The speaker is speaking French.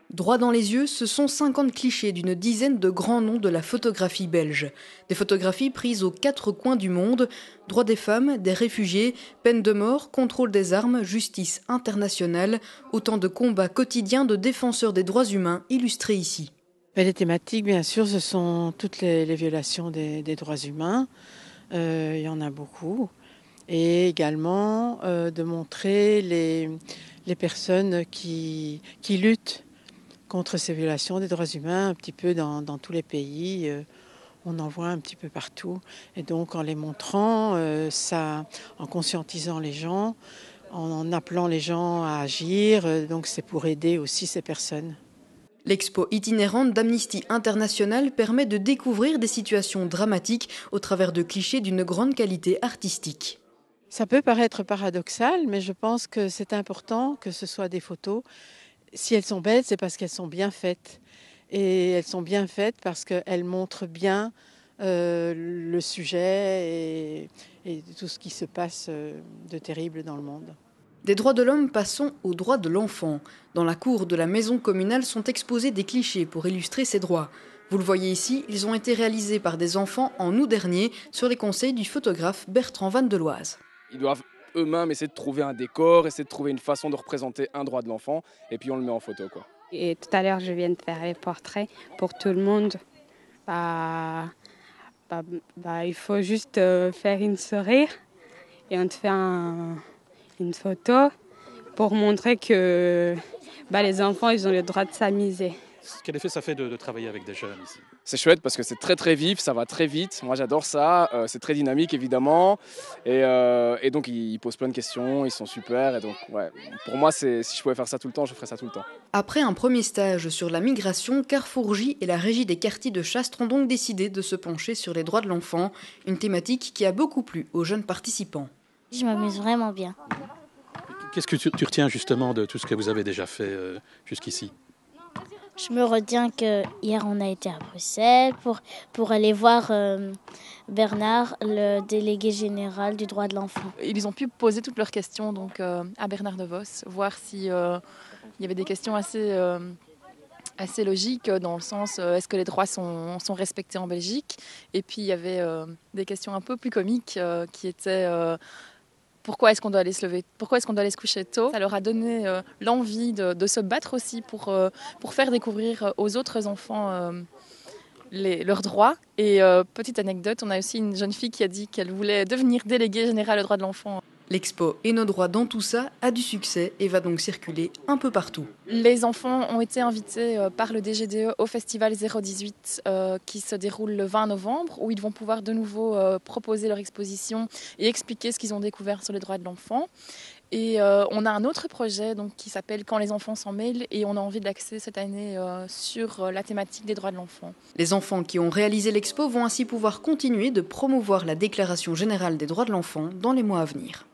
Droit dans les yeux, ce sont 50 clichés d'une dizaine de grands noms de la photographie belge. Des photographies prises aux quatre coins du monde, droits des femmes, des réfugiés, peine de mort, contrôle des armes, justice internationale, autant de combats quotidiens de défenseurs des droits humains illustrés ici. Les thématiques, bien sûr, ce sont toutes les violations des droits humains. Il y en a beaucoup. Et également de montrer les personnes qui luttent contre ces violations des droits humains un petit peu dans tous les pays. On en voit un petit peu partout. Et donc en les montrant, en conscientisant les gens, en appelant les gens à agir, donc c'est pour aider aussi ces personnes. L'expo itinérante d'Amnesty International permet de découvrir des situations dramatiques au travers de clichés d'une grande qualité artistique. Ça peut paraître paradoxal, mais je pense que c'est important que ce soit des photos. Si elles sont belles, c'est parce qu'elles sont bien faites. Et elles sont bien faites parce qu'elles montrent bien le sujet et tout ce qui se passe de terrible dans le monde. Des droits de l'homme, passons aux droits de l'enfant. Dans la cour de la maison communale sont exposés des clichés pour illustrer ces droits. Vous le voyez ici, ils ont été réalisés par des enfants en août dernier sur les conseils du photographe Bertrand Van Deloise. Ils doivent eux-mêmes essayer de trouver un décor, essayer de trouver une façon de représenter un droit de l'enfant et puis on le met en photo, quoi. Et tout à l'heure, je viens de faire les portraits pour tout le monde. Il faut juste faire une sourire et on te fait une photo pour montrer que les enfants, ils ont le droit de s'amuser. Quel effet ça fait de travailler avec des jeunes ici ? C'est chouette parce que c'est très très vif, ça va très vite. Moi j'adore ça, c'est très dynamique évidemment. Et donc ils posent plein de questions, ils sont super. Et donc ouais, pour moi, si je pouvais faire ça tout le temps, je ferais ça tout le temps. Après un premier stage sur la migration, Carrefour J et la Régie des quartiers de Chastres ont donc décidé de se pencher sur les droits de l'enfant, une thématique qui a beaucoup plu aux jeunes participants. Je m'amuse vraiment bien. Qu'est-ce que tu retiens justement de tout ce que vous avez déjà fait jusqu'ici ? Je me retiens qu'hier on a été à Bruxelles pour aller voir Bernard, le délégué général du droit de l'enfant. Ils ont pu poser toutes leurs questions donc, à Bernard De Vos, voir s'il y avait des questions assez logiques dans le sens est-ce que les droits sont respectés en Belgique. Et puis il y avait des questions un peu plus comiques qui étaient... pourquoi est-ce qu'on doit aller se lever? Pourquoi est-ce qu'on doit aller se coucher tôt? Ça leur a donné l'envie de se battre aussi pour faire découvrir aux autres enfants leurs droits. Et petite anecdote, on a aussi une jeune fille qui a dit qu'elle voulait devenir déléguée générale aux droits de l'enfant. L'expo Et nos droits dans tout ça a du succès et va donc circuler un peu partout. Les enfants ont été invités par le DGDE au festival 018 qui se déroule le 20 novembre où ils vont pouvoir de nouveau proposer leur exposition et expliquer ce qu'ils ont découvert sur les droits de l'enfant. Et on a un autre projet donc, qui s'appelle Quand les enfants s'en mêlent et on a envie de l'axer cette année sur la thématique des droits de l'enfant. Les enfants qui ont réalisé l'expo vont ainsi pouvoir continuer de promouvoir la Déclaration générale des droits de l'enfant dans les mois à venir.